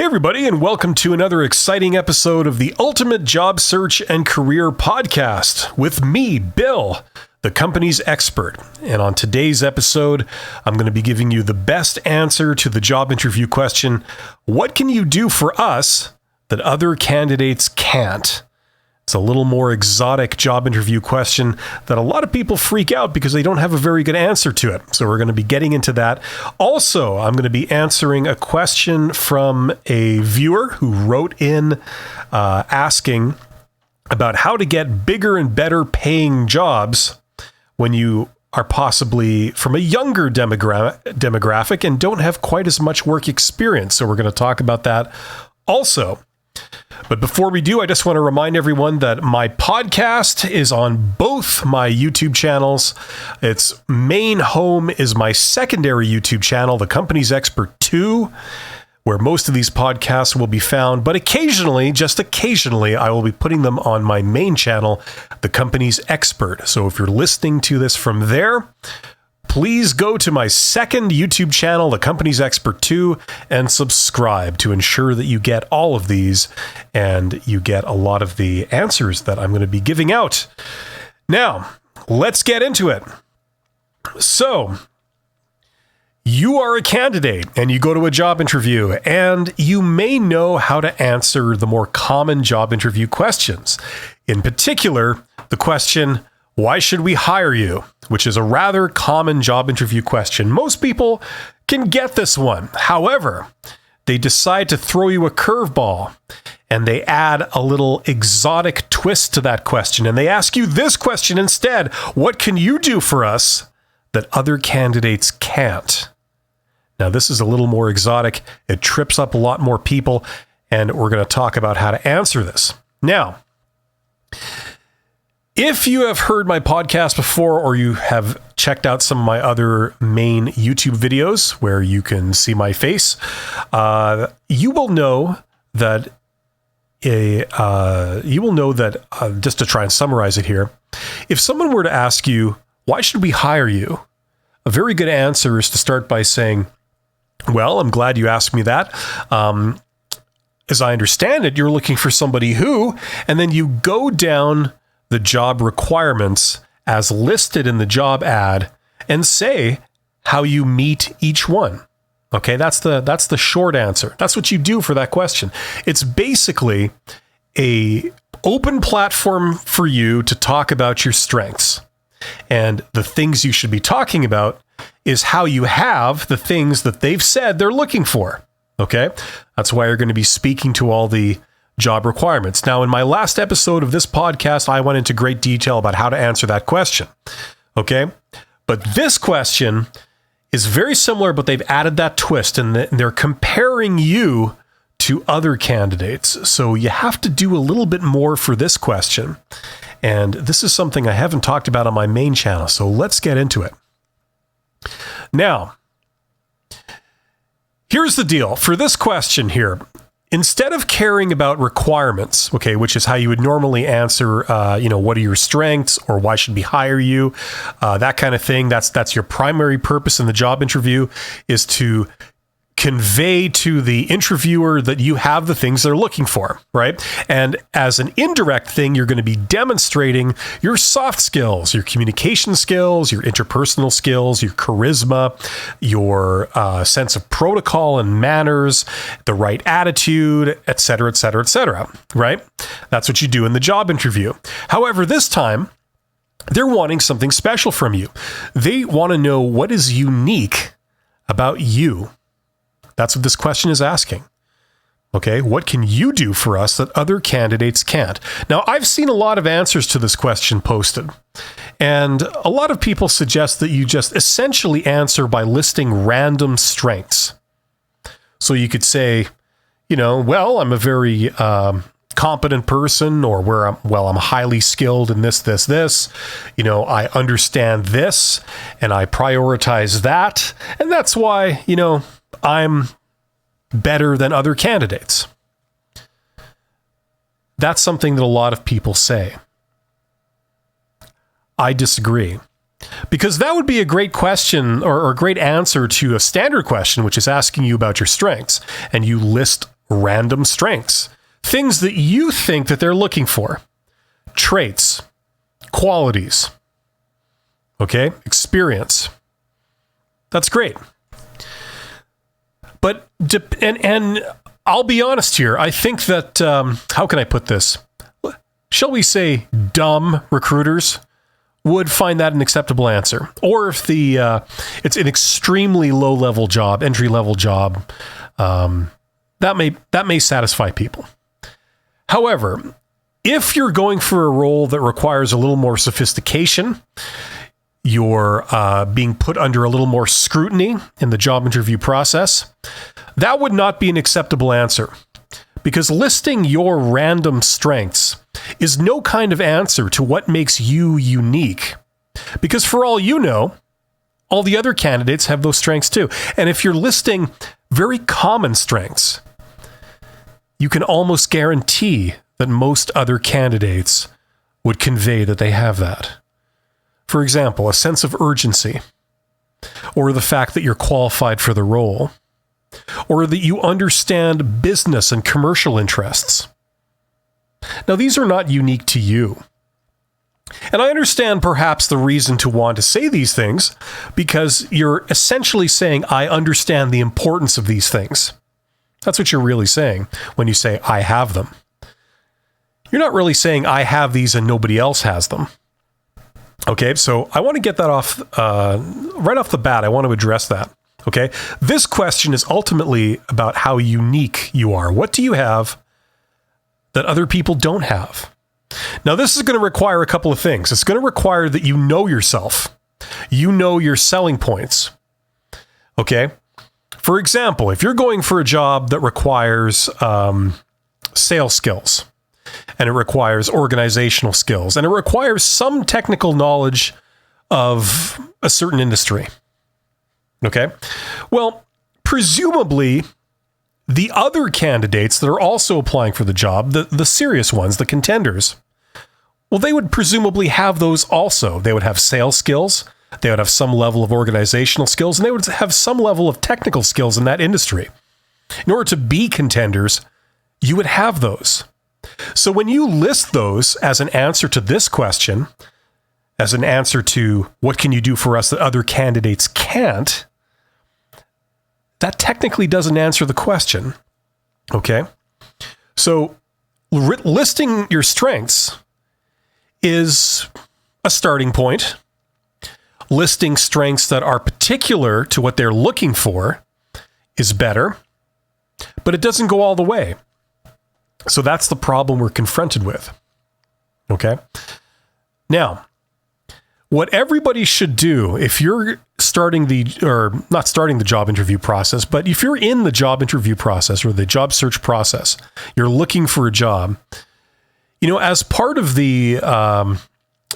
everybody, and welcome to another exciting episode of the Ultimate Job Search and Career Podcast with me, Bill, the company's expert. And on today's episode, I'm going to be giving you the best answer to the job interview question, what can you do for us that other candidates can't? It's a little more exotic job interview question that a lot of people freak out because they don't have a very good answer to it. So we're going to be getting into that. Also, I'm going to be answering a question from a viewer who wrote in asking about how to get bigger and better paying jobs when you are possibly from a younger demographic and don't have quite as much work experience. So we're going to talk about that also. But before we do, I just want to remind everyone that my podcast is on both my YouTube channels. Its main home is my secondary YouTube channel, The Company's Expert 2, where most of these podcasts will be found. But occasionally, just occasionally, I will be putting them on my main channel, The Company's Expert. So if you're listening to this from there, please go to my second YouTube channel, The Company's Expert 2, and subscribe to ensure that you get all of these and you get a lot of the answers that I'm going to be giving out. Now, let's get into it. So, you are a candidate and you go to a job interview and you may know how to answer the more common job interview questions. In particular, the question, why should we hire you? Which is a rather common job interview question. Most people can get this one. However, they decide to throw you a curveball and they add a little exotic twist to that question. And they ask you this question instead. What can you do for us that other candidates can't? Now, this is a little more exotic. It trips up a lot more people. And we're going to talk about how to answer this. Now, if you have heard my podcast before or you have checked out some of my other main YouTube videos where you can see my face, you will know that just to try and summarize it here, if someone were to ask you, why should we hire you? A very good answer is to start by saying, well, I'm glad you asked me that. As I understand it, you're looking for somebody who, and then you go down the job requirements as listed in the job ad and say how you meet each one. Okay, that's the short answer. That's what you do for that question. It's basically a open platform for you to talk about your strengths. And the things you should be talking about is how you have the things that they've said they're looking for. Okay, that's why you're going to be speaking to all the job requirements. Now, in my last episode of this podcast, I went into great detail about how to answer that question. Okay. But this question is very similar, but they've added that twist and they're comparing you to other candidates. So you have to do a little bit more for this question. And this is something I haven't talked about on my main channel. So let's get into it. Now, here's the deal for this question here. Instead of caring about requirements, okay, which is how you would normally answer, what are your strengths or why should we hire you, that kind of thing. That's your primary purpose in the job interview, is to convey to the interviewer that you have the things they're looking for, right? And as an indirect thing, you're going to be demonstrating your soft skills, your communication skills, your interpersonal skills, your charisma, your sense of protocol and manners, the right attitude, et cetera, et cetera, et cetera, right? That's what you do in the job interview. However, this time, they're wanting something special from you. They want to know what is unique about you. That's what this question is asking. Okay, what can you do for us that other candidates can't? Now, I've seen a lot of answers to this question posted, and a lot of people suggest that you just essentially answer by listing random strengths. So you could say, well, I'm a very competent person, or I'm highly skilled in this. I understand this, and I prioritize that, and that's why, I'm better than other candidates. That's something that a lot of people say. I disagree. Because that would be a great question or a great answer to a standard question, which is asking you about your strengths. And you list random strengths, things that you think that they're looking for, traits, qualities, okay, experience. That's great. But, and I'll be honest here, I think that, how can I put this? Shall we say dumb recruiters would find that an acceptable answer. Or if it's an extremely low-level job, entry-level job, that may satisfy people. However, if you're going for a role that requires a little more sophistication, you're being put under a little more scrutiny in the job interview process, that would not be an acceptable answer. Because listing your random strengths is no kind of answer to what makes you unique. Because for all you know, all the other candidates have those strengths too. And if you're listing very common strengths, you can almost guarantee that most other candidates would convey that they have that. For example, a sense of urgency, or the fact that you're qualified for the role, or that you understand business and commercial interests. Now, these are not unique to you. And I understand perhaps the reason to want to say these things, because you're essentially saying, I understand the importance of these things. That's what you're really saying when you say, I have them. You're not really saying, I have these and nobody else has them. Okay, so I want to get that off, right off the bat, I want to address that. Okay, this question is ultimately about how unique you are. What do you have that other people don't have? Now, this is going to require a couple of things. It's going to require that you know yourself. You know your selling points. Okay, for example, if you're going for a job that requires sales skills, and it requires organizational skills, and it requires some technical knowledge of a certain industry. Okay? Well, presumably, the other candidates that are also applying for the job, the serious ones, the contenders, well, they would presumably have those also. They would have sales skills, they would have some level of organizational skills, and they would have some level of technical skills in that industry. In order to be contenders, you would have those. So when you list those as an answer to this question, as an answer to what can you do for us that other candidates can't, that technically doesn't answer the question. Okay? So listing your strengths is a starting point. Listing strengths that are particular to what they're looking for is better, but it doesn't go all the way. So that's the problem we're confronted with. Okay? Now, what everybody should do if you're not starting the job interview process, but if you're in the job interview process or the job search process, you're looking for a job, as part of the,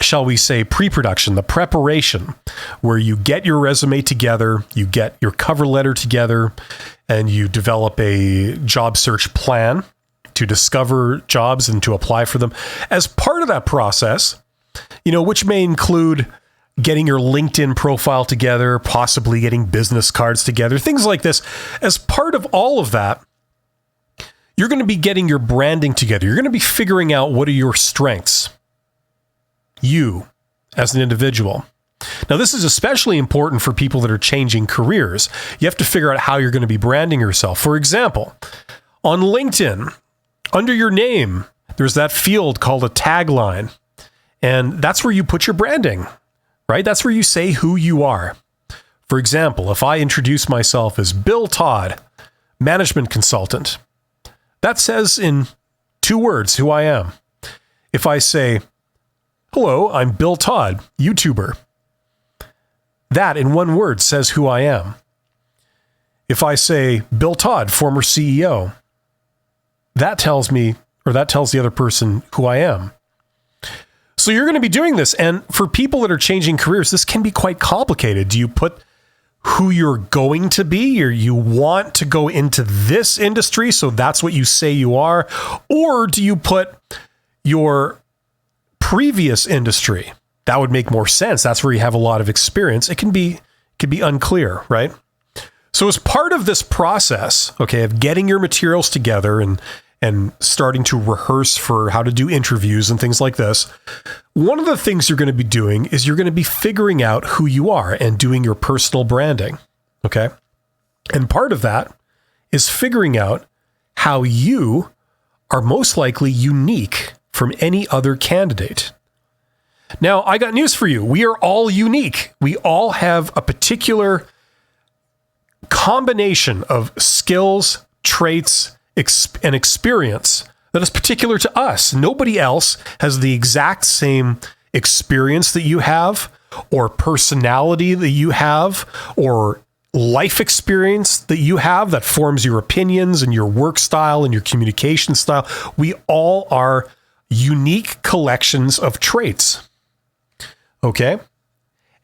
shall we say, pre-production, the preparation, where you get your resume together, you get your cover letter together, and you develop a job search plan to discover jobs and to apply for them. As part of that process, which may include getting your LinkedIn profile together, possibly getting business cards together, things like this. As part of all of that, you're going to be getting your branding together. You're going to be figuring out what are your strengths, you as an individual. Now, this is especially important for people that are changing careers. You have to figure out how you're going to be branding yourself. For example, on LinkedIn, under your name, there's that field called a tagline. And that's where you put your branding, right? That's where you say who you are. For example, if I introduce myself as Bill Todd, management consultant, that says in 2 words who I am. If I say, hello, I'm Bill Todd, YouTuber, that in 1 word says who I am. If I say Bill Todd, former CEO, that tells me, or that tells the other person who I am. So you're going to be doing this. And for people that are changing careers, this can be quite complicated. Do you put who you're going to be, or you want to go into this industry, so that's what you say you are? Or do you put your previous industry? That would make more sense. That's where you have a lot of experience. It can be unclear, right? So as part of this process, okay, of getting your materials together and starting to rehearse for how to do interviews and things like this, one of the things you're going to be doing is you're going to be figuring out who you are and doing your personal branding, okay? And part of that is figuring out how you are most likely unique from any other candidate. Now, I got news for you. We are all unique. We all have a particular combination of skills, traits, and experience that is particular to us. Nobody else has the exact same experience that you have, or personality that you have, or life experience that you have that forms your opinions and your work style and your communication style. We all are unique collections of traits. Okay?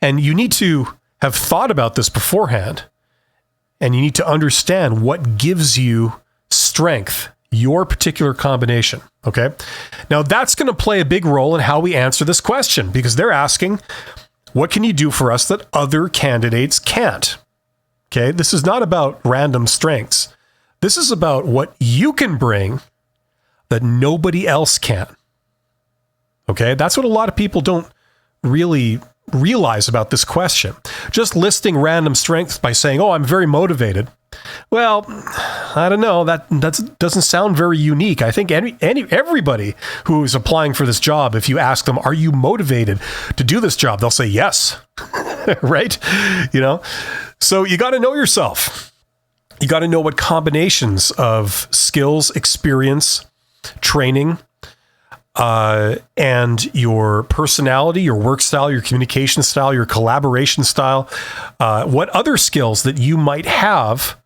And you need to have thought about this beforehand. And you need to understand what gives you strength, your particular combination. Okay. Now that's going to play a big role in how we answer this question, because they're asking, what can you do for us that other candidates can't? Okay. This is not about random strengths. This is about what you can bring that nobody else can. Okay. That's what a lot of people don't really realize about this question. Just listing random strengths by saying, oh, I'm very motivated. Well, I don't know. That doesn't sound very unique. I think everybody who is applying for this job, if you ask them, are you motivated to do this job? They'll say yes. Right? You know, so you got to know yourself. You got to know what combinations of skills, experience, training, and your personality, your work style, your communication style, your collaboration style, what other skills that you might have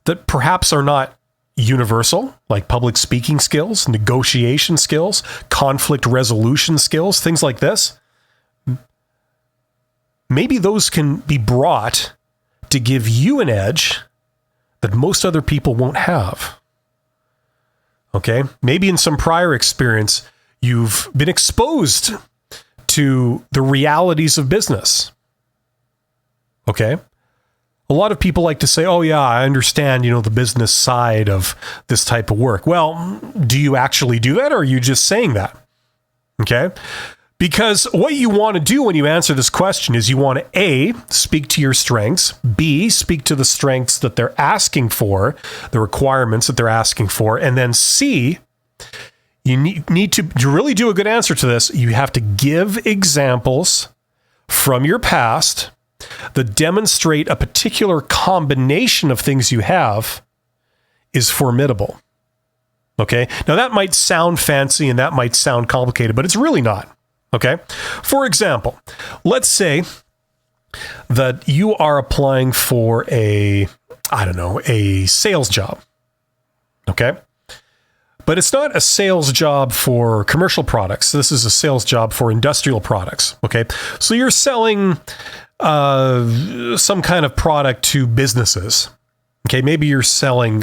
that perhaps are not universal, like public speaking skills, negotiation skills, conflict resolution skills, things like this. Maybe those can be brought to give you an edge that most other people won't have. Okay? Maybe in some prior experience, you've been exposed to the realities of business. Okay? A lot of people like to say, oh yeah, I understand, the business side of this type of work. Well, do you actually do that, or are you just saying that? Okay? Because what you want to do when you answer this question is you want to A, speak to your strengths, B, speak to the strengths that they're asking for, the requirements that they're asking for, and then C, you need to really do a good answer to this. You have to give examples from your past that demonstrate a particular combination of things you have is formidable. Okay? Now that might sound fancy and that might sound complicated, but it's really not. Okay? For example, let's say that you are applying for a sales job. Okay? But it's not a sales job for commercial products. This is a sales job for industrial products. Okay. So you're selling some kind of product to businesses. Okay. Maybe you're selling,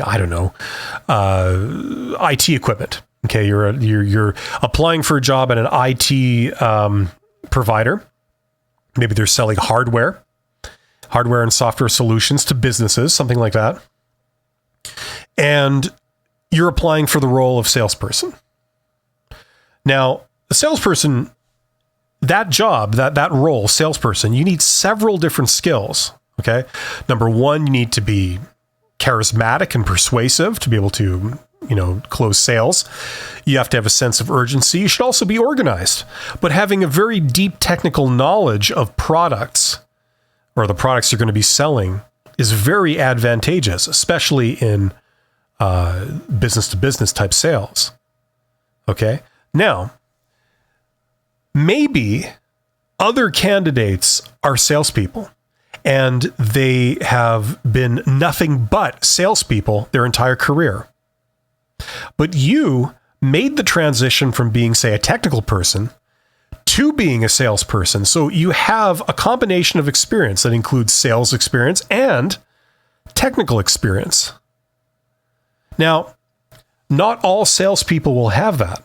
IT equipment. Okay. You're applying for a job at an IT provider. Maybe they're selling hardware and software solutions to businesses, something like that. And you're applying for the role of salesperson. Now, the salesperson, that job, that role, salesperson, you need several different skills. Okay. Number one, you need to be charismatic and persuasive to be able to, close sales. You have to have a sense of urgency. You should also be organized, but having a very deep technical knowledge of products or the products you're going to be selling is very advantageous, especially in business to business type sales. Okay. Now, maybe other candidates are salespeople and they have been nothing but salespeople their entire career. But you made the transition from being, say, a technical person to being a salesperson. So you have a combination of experience that includes sales experience and technical experience. Now, not all salespeople will have that.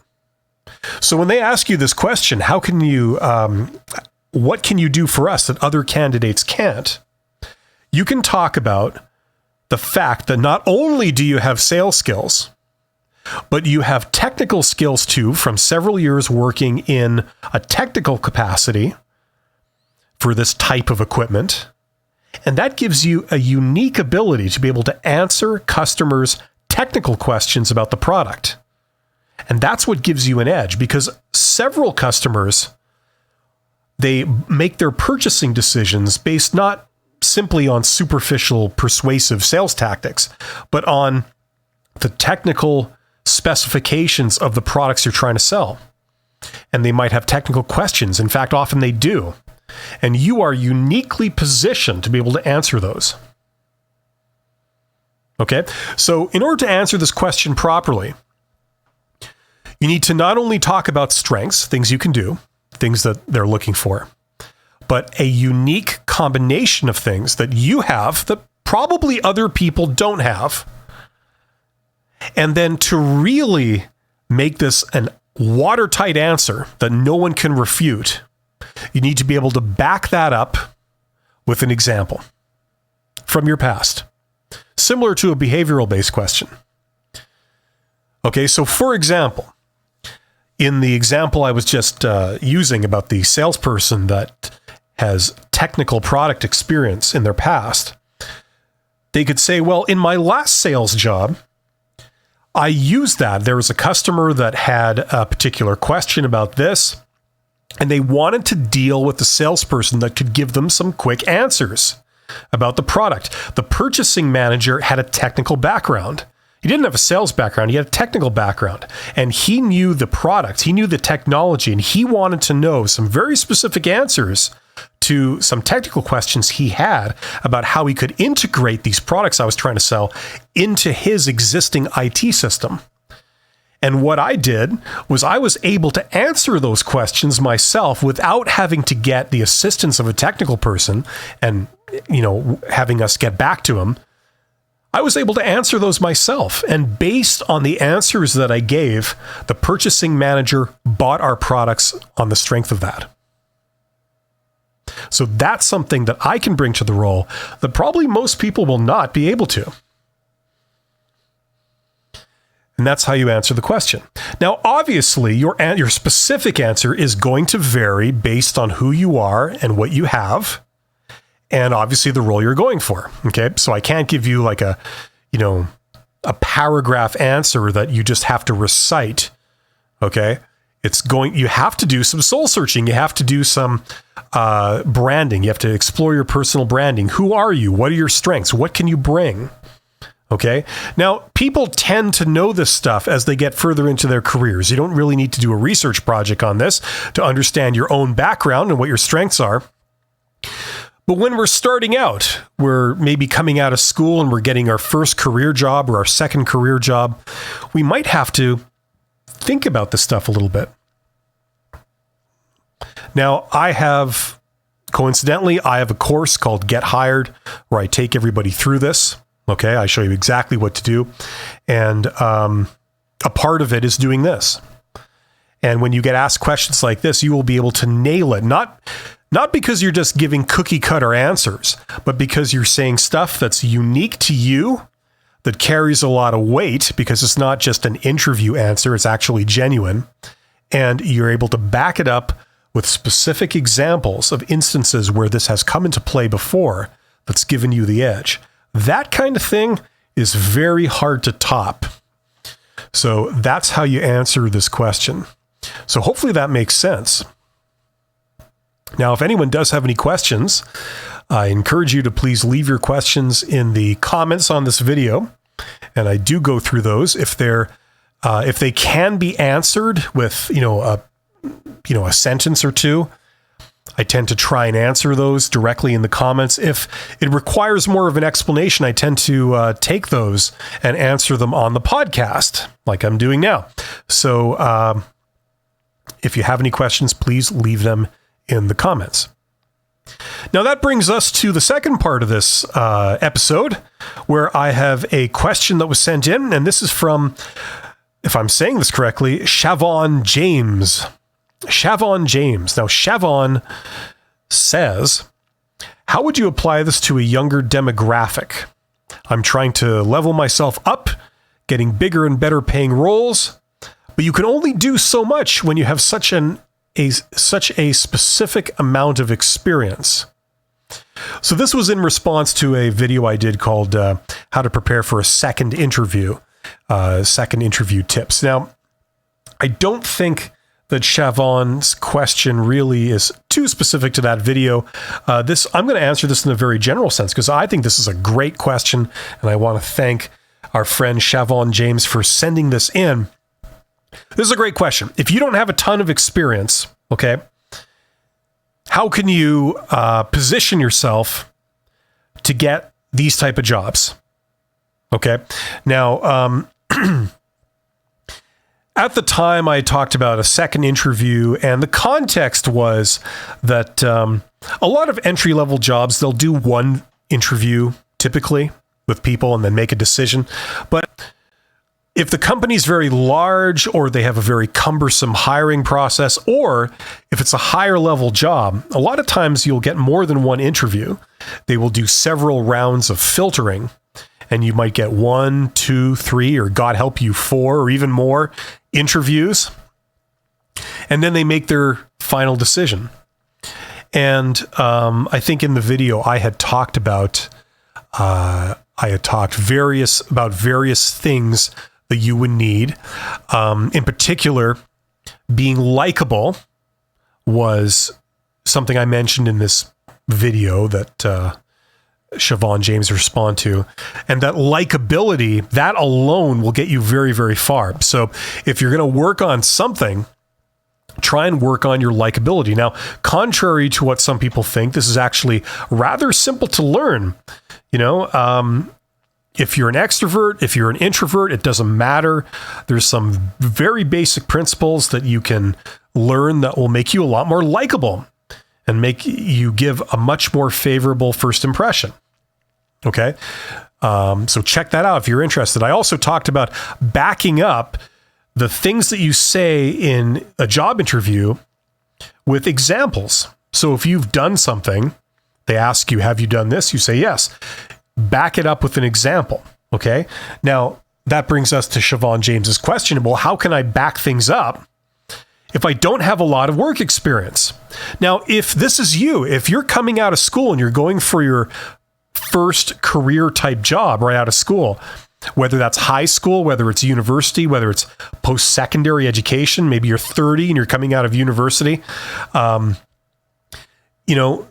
So when they ask you this question, how can you, what can you do for us that other candidates can't? You can talk about the fact that not only do you have sales skills, but you have technical skills too from several years working in a technical capacity for this type of equipment. And that gives you a unique ability to be able to answer customers' technical questions about the product. And that's what gives you an edge, because several customers, they make their purchasing decisions based not simply on superficial persuasive sales tactics, but on the technical specifications of the products you're trying to sell. And they might have technical questions. In fact, often they do. And you are uniquely positioned to be able to answer those. Okay? So in order to answer this question properly, you need to not only talk about strengths, things you can do, things that they're looking for, but a unique combination of things that you have that probably other people don't have. And then to really make this an watertight answer that no one can refute, you need to be able to back that up with an example from your past, similar to a behavioral-based question. Okay, so for example, in the example I was just using about the salesperson that has technical product experience in their past, they could say, well, in my last sales job, I used that. There was a customer that had a particular question about this, and they wanted to deal with the salesperson that could give them some quick answers about the product. The purchasing manager had a technical background. He didn't have a sales background. He had a technical background, and he knew the product. He knew the technology, and he wanted to know some very specific answers to some technical questions he had about how he could integrate these products I was trying to sell into his existing IT system. And what I did was I was able to answer those questions myself without having to get the assistance of a technical person and, having us get back to him. I was able to answer those myself. And based on the answers that I gave, the purchasing manager bought our products on the strength of that. So that's something that I can bring to the role that probably most people will not be able to. And that's how you answer the question. Now, obviously, your specific answer is going to vary based on who you are and what you have, and obviously the role you're going for. Okay, so I can't give you like a paragraph answer that you just have to recite. Okay, you have to do some soul searching. You have to do some branding. You have to explore your personal branding. Who are you? What are your strengths? What can you bring? Okay. Now, people tend to know this stuff as they get further into their careers. You don't really need to do a research project on this to understand your own background and what your strengths are. But when we're starting out, we're maybe coming out of school and we're getting our first career job or our second career job, we might have to think about this stuff a little bit. Now, coincidentally, I have a course called Get Hired where I take everybody through this. Okay, I show you exactly what to do. And a part of it is doing this. And when you get asked questions like this, you will be able to nail it. Not because you're just giving cookie cutter answers, but because you're saying stuff that's unique to you, that carries a lot of weight, because it's not just an interview answer, it's actually genuine. And you're able to back it up with specific examples of instances where this has come into play before that's given you the edge. That kind of thing is very hard to top. So that's how you answer this question. So hopefully that makes sense. Now, if anyone does have any questions, I encourage you to please leave your questions in the comments on this video. And I do go through those if they can be answered with, a sentence or two. I tend to try and answer those directly in the comments. If it requires more of an explanation, I tend to take those and answer them on the podcast, like I'm doing now. So if you have any questions, please leave them in the comments. Now that brings us to the second part of this episode, where I have a question that was sent in, and this is from, if I'm saying this correctly, Shavon James. Shavon James. Now, Shavon says, how would you apply this to a younger demographic? I'm trying to level myself up, getting bigger and better paying roles. But you can only do so much when you have such a specific amount of experience. So this was in response to a video I did called How to Prepare for a Second Interview, second interview tips. Now, I don't think that Siobhan's question really is too specific to that video. I'm going to answer this in a very general sense because I think this is a great question, and I want to thank our friend Siobhan James for sending this in. This is a great question. If you don't have a ton of experience, okay, how can you position yourself to get these type of jobs? Okay. Now, at the time I talked about a second interview, and the context was that a lot of entry-level jobs, they'll do one interview typically with people and then make a decision. But if the company's very large, or they have a very cumbersome hiring process, or if it's a higher level job, a lot of times you'll get more than one interview. They will do several rounds of filtering, and you might get 1, 2, 3, or God help you, 4 or even more interviews. And then they make their final decision. And I think in the video I had talked about various things that you would need. In particular, being likable was something I mentioned in this video that Siobhan James responded to. And that likability, that alone will get you very, very far. So if you're going to work on something, try and work on your likability. Now, contrary to what some people think, this is actually rather simple to learn. If you're an extrovert, if you're an introvert, it doesn't matter. There's some very basic principles that you can learn that will make you a lot more likable and make you give a much more favorable first impression. Okay. So check that out if you're interested. I also talked about backing up the things that you say in a job interview with examples. So if you've done something, they ask you, have you done this? You say, yes. Back it up with an example. Okay. Now that brings us to Siobhan James's question. Well, how can I back things up if I don't have a lot of work experience? Now, if this is you, if you're coming out of school and you're going for your first career type job right out of school, whether that's high school, whether it's university, whether it's post-secondary education, maybe you're 30 and you're coming out of university,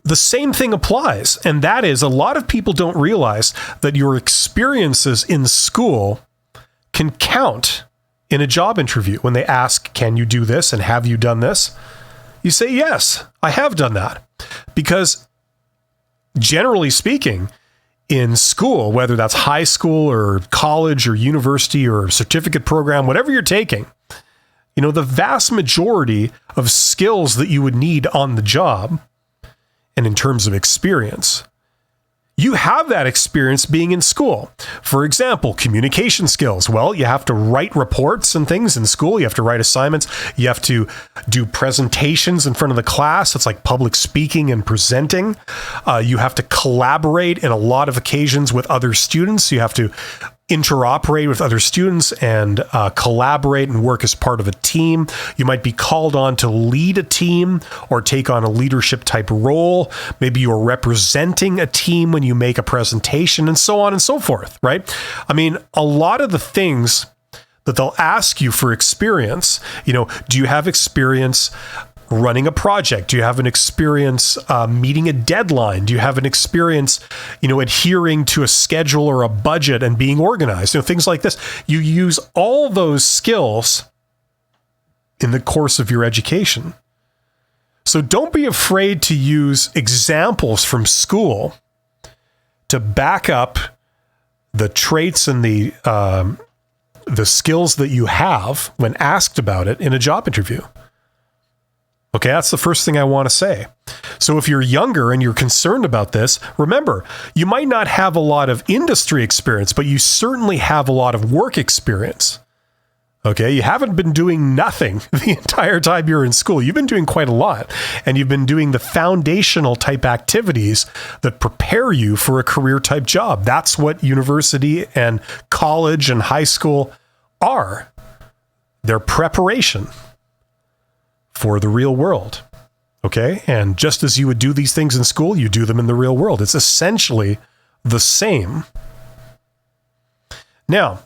the same thing applies. And that is, a lot of people don't realize that your experiences in school can count in a job interview. When they ask, can you do this? And have you done this? You say, yes, I have done that. Because generally speaking, in school, whether that's high school or college or university or certificate program, whatever you're taking, the vast majority of skills that you would need on the job, and in terms of experience, you have that experience being in school. For example, communication skills. Well, you have to write reports and things in school. You have to write assignments. You have to do presentations in front of the class. It's like public speaking and presenting. You have to collaborate in a lot of occasions with other students. You have to interoperate with other students and collaborate and work as part of a team. You might be called on to lead a team or take on a leadership type role. Maybe you're representing a team when you make a presentation, and so on and so forth, right? I mean, a lot of the things that they'll ask you for experience, do you have experience running a project? Do you have an experience meeting a deadline? Do you have an experience, adhering to a schedule or a budget and being organized? Things like this. You use all those skills in the course of your education. So don't be afraid to use examples from school to back up the traits and the skills that you have when asked about it in a job interview. Okay, that's the first thing I want to say. So if you're younger and you're concerned about this, remember, you might not have a lot of industry experience, but you certainly have a lot of work experience. Okay, you haven't been doing nothing the entire time you're in school. You've been doing quite a lot, and you've been doing the foundational type activities that prepare you for a career type job. That's what university and college and high school are. They're preparation for the real world. Okay, and just as you would do these things in school, you do them in the real world. It's essentially the same. Now,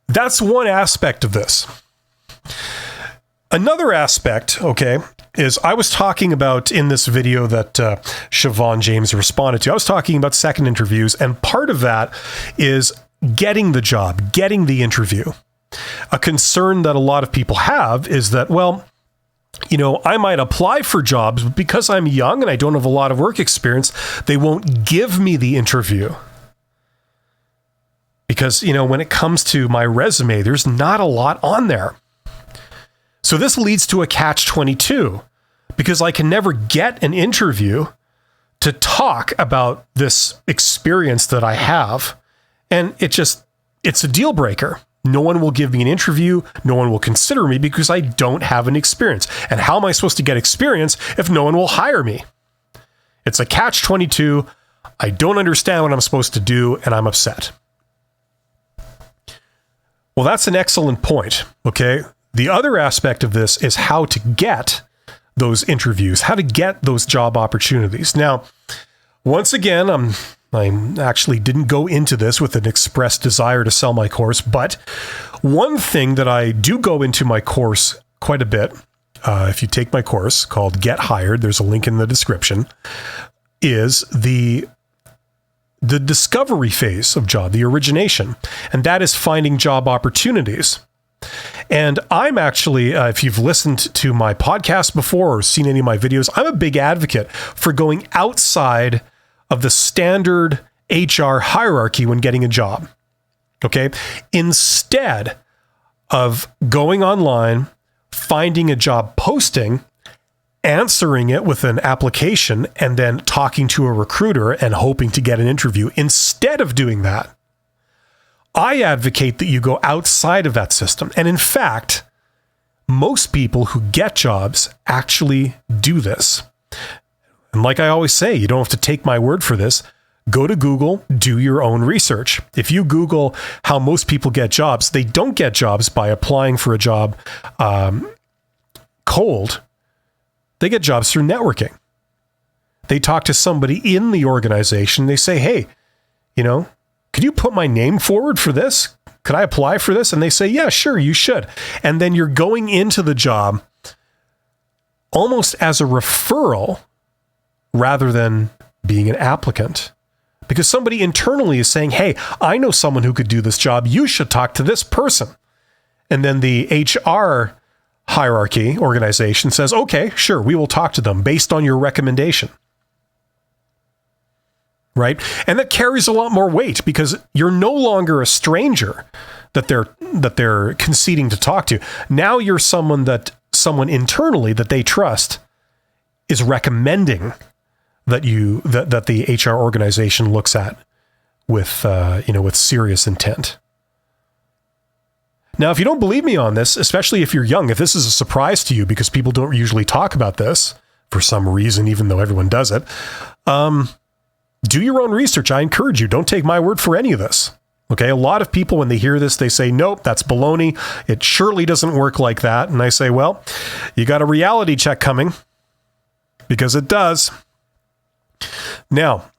that's one aspect of this. Another aspect, okay, is I was talking about in this video that Siobhan James responded to, I was talking about second interviews, and part of that is getting the job, getting the interview. A concern that a lot of people have is that, well, you know, I might apply for jobs, but because I'm young and I don't have a lot of work experience, they won't give me the interview. Because, you know, when it comes to my resume, there's not a lot on there. So this leads to a catch-22, because I can never get an interview to talk about this experience that I have. And it's a deal breaker. No one will give me an interview. No one will consider me because I don't have an experience. And how am I supposed to get experience if no one will hire me? It's a catch-22. I don't understand what I'm supposed to do, and I'm upset. Well, that's an excellent point, okay? The other aspect of this is how to get those interviews, how to get those job opportunities. Now, once again, I actually didn't go into this with an express desire to sell my course, but one thing that I do go into my course quite a bit, if you take my course called Get Hired, there's a link in the description, is the discovery phase of job, the origination, and that is finding job opportunities. And I'm actually, if you've listened to my podcast before or seen any of my videos, I'm a big advocate for going outside of the standard HR hierarchy when getting a job. Okay. Instead of going online, finding a job posting, answering it with an application, and then talking to a recruiter and hoping to get an interview. Instead of doing that, I advocate that you go outside of that system. And in fact, most people who get jobs actually do this. And like I always say, you don't have to take my word for this. Go to Google, do your own research. If you Google how most people get jobs, they don't get jobs by applying for a job cold. They get jobs through networking. They talk to somebody in the organization. They say, hey, you know, could you put my name forward for this? Could I apply for this? And they say, yeah, sure, you should. And then you're going into the job almost as a referral rather than being an applicant. Because somebody internally is saying, hey, I know someone who could do this job. You should talk to this person. And then the HR hierarchy organization says, okay, sure, we will talk to them based on your recommendation. Right? And that carries a lot more weight because you're no longer a stranger that they're conceding to talk to. Now you're someone internally that they trust is recommending that the HR organization looks at with serious intent. Now, if you don't believe me on this, especially if you're young, if this is a surprise to you because people don't usually talk about this for some reason, even though everyone does it, do your own research. I encourage you. Don't take my word for any of this. Okay. A lot of people, when they hear this, they say, nope, that's baloney. It surely doesn't work like that. And I say, well, you got a reality check coming because it does. Now,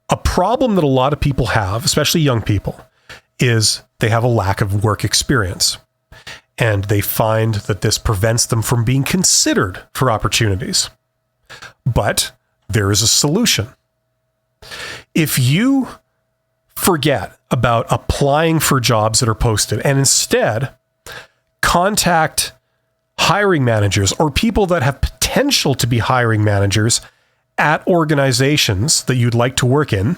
a problem that a lot of people have, especially young people, is they have a lack of work experience. And they find that this prevents them from being considered for opportunities. But there is a solution. If you forget about applying for jobs that are posted and instead contact hiring managers or people that have potential to be hiring managers at organizations that you'd like to work in,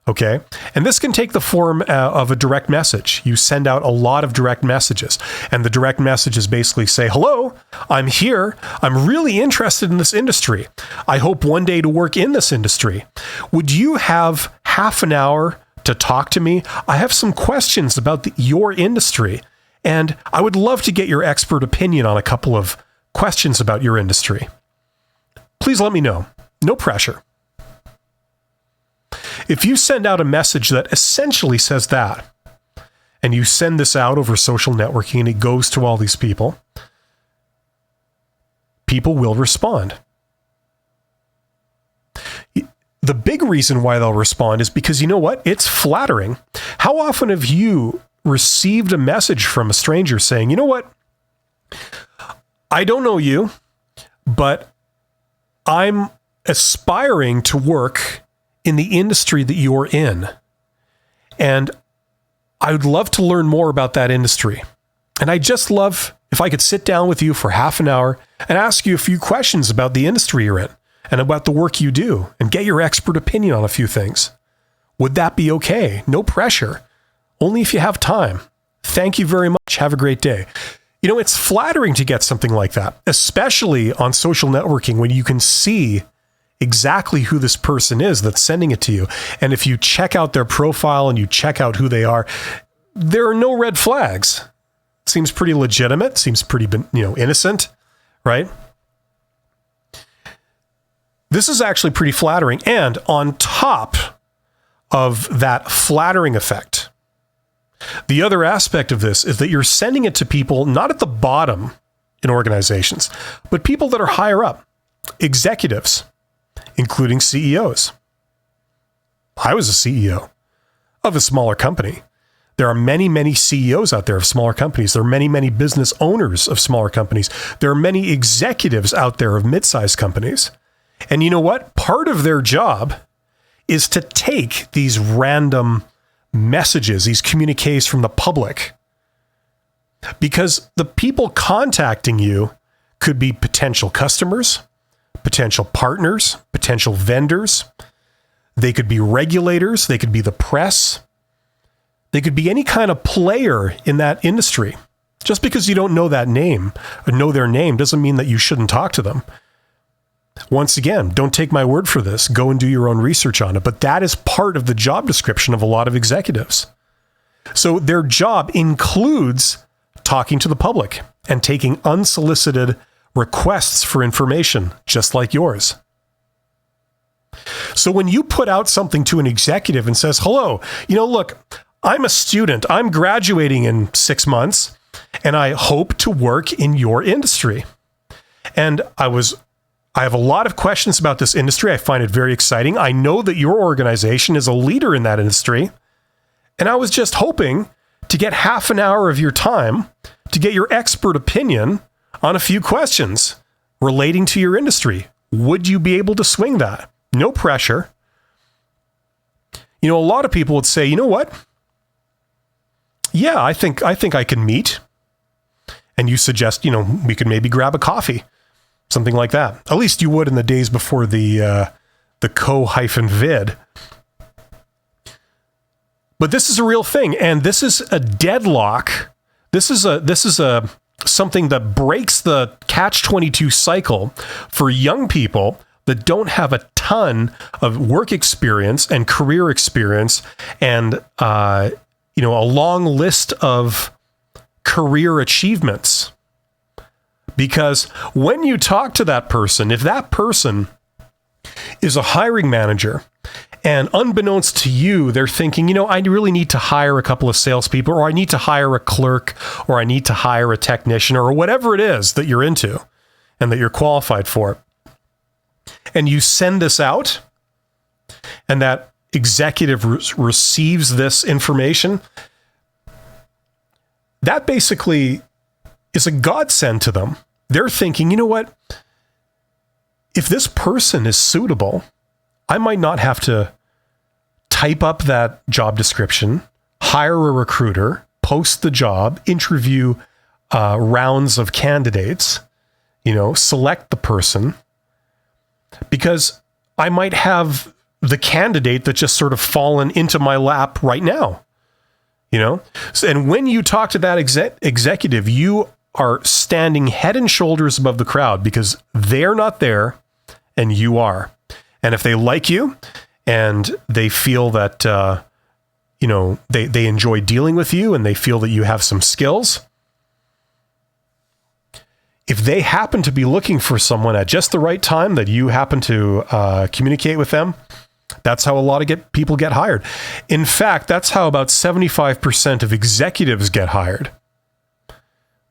okay? And this can take the form of a direct message. You send out a lot of direct messages, and the direct messages basically say, hello, I'm here. I'm really interested in this industry. I hope one day to work in this industry. Would you have half an hour to talk to me. I have some questions about your industry, and I would love to get your expert opinion on a couple of questions about your industry. Please let me know. No pressure. If you send out a message that essentially says that, and you send this out over social networking and it goes to all these people, people will respond. The big reason why they'll respond is because, you know what? It's flattering. How often have you received a message from a stranger saying, you know what? I don't know you, but I'm aspiring to work in the industry that you're in. And I would love to learn more about that industry. And I just love if I could sit down with you for half an hour and ask you a few questions about the industry you're in and about the work you do and get your expert opinion on a few things. Would that be okay? No pressure. Only if you have time. Thank you very much. Have a great day. You know, it's flattering to get something like that, especially on social networking when you can see exactly who this person is that's sending it to you. And if you check out their profile and you check out who they are, there are no red flags. Seems pretty legitimate, seems pretty, innocent, right? This is actually pretty flattering. And on top of that flattering effect, the other aspect of this is that you're sending it to people not at the bottom in organizations, but people that are higher up, executives, including CEOs. I was a CEO of a smaller company. There are many, many CEOs out there of smaller companies. There are many, many business owners of smaller companies. There are many executives out there of mid-sized companies. And you know what? Part of their job is to take these random messages, these communiques from the public, because the people contacting you could be potential customers, potential partners, potential vendors. They could be regulators. They could be the press. They could be any kind of player in that industry. Just because you don't know that name or know their name doesn't mean that you shouldn't talk to them. Once again, don't take my word for this. Go and do your own research on it. But that is part of the job description of a lot of executives. So their job includes talking to the public and taking unsolicited requests for information, just like yours. So when you put out something to an executive and says, hello, look, I'm a student. I'm graduating in 6 months, and I hope to work in your industry. And I have a lot of questions about this industry. I find it very exciting. I know that your organization is a leader in that industry. And I was just hoping to get half an hour of your time to get your expert opinion on a few questions relating to your industry. Would you be able to swing that? No pressure. A lot of people would say, you know what? Yeah, I think I can meet. And you suggest, we could maybe grab a coffee. Something like that. At least you would in the days before the co-vid. But this is a real thing, and this is a deadlock. This is a something that breaks the catch-22 cycle for young people that don't have a ton of work experience and career experience and a long list of career achievements. Because when you talk to that person, if that person is a hiring manager and unbeknownst to you, they're thinking, I really need to hire a couple of salespeople, or I need to hire a clerk, or I need to hire a technician, or whatever it is that you're into and that you're qualified for. And you send this out and that executive receives this information, that basically is a godsend to them. They're thinking, you know what? If this person is suitable, I might not have to type up that job description, hire a recruiter, post the job, interview rounds of candidates, select the person, because I might have the candidate that just sort of fallen into my lap right now. And when you talk to that executive, you are standing head and shoulders above the crowd because they're not there and you are. And if they like you and they feel that they enjoy dealing with you and they feel that you have some skills. If they happen to be looking for someone at just the right time that you happen to communicate with them, that's how a lot of people get hired. In fact, that's how about 75% of executives get hired.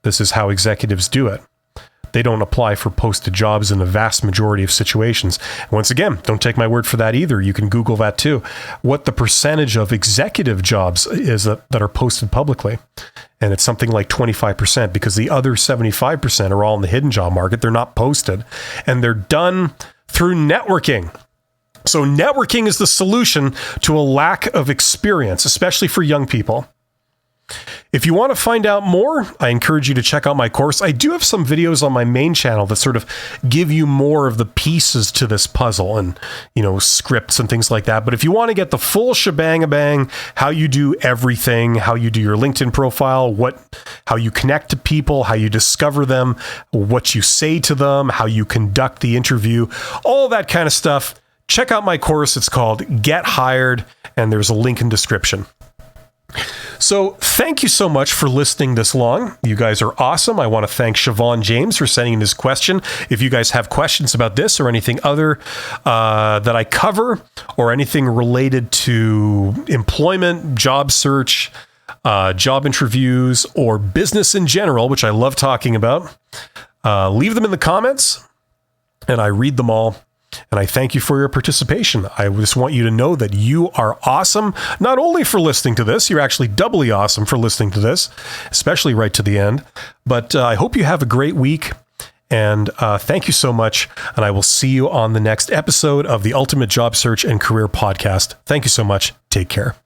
This is how executives do it. They don't apply for posted jobs in the vast majority of situations. Once again, don't take my word for that either. You can Google that too. What the percentage of executive jobs is that are posted publicly. And it's something like 25%, because the other 75% are all in the hidden job market. They're not posted, and they're done through networking. So networking is the solution to a lack of experience, especially for young people. If you want to find out more, I encourage you to check out my course. I do have some videos on my main channel that sort of give you more of the pieces to this puzzle and, scripts and things like that. But if you want to get the full shebang-a-bang, how you do everything, how you do your LinkedIn profile, how you connect to people, how you discover them, what you say to them, how you conduct the interview, all that kind of stuff, check out my course. It's called Get Hired, and there's a link in description. So thank you so much for listening this long. You guys are awesome. I want to thank Siobhan James for sending this question. If you guys have questions about this or anything other that I cover, or anything related to employment, job search, job interviews, or business in general, which I love talking about, leave them in the comments and I read them all. And I thank you for your participation. I just want you to know that you are awesome, not only for listening to this, you're actually doubly awesome for listening to this, especially right to the end. But I hope you have a great week. And thank you so much. And I will see you on the next episode of the Ultimate Job Search and Career Podcast. Thank you so much. Take care.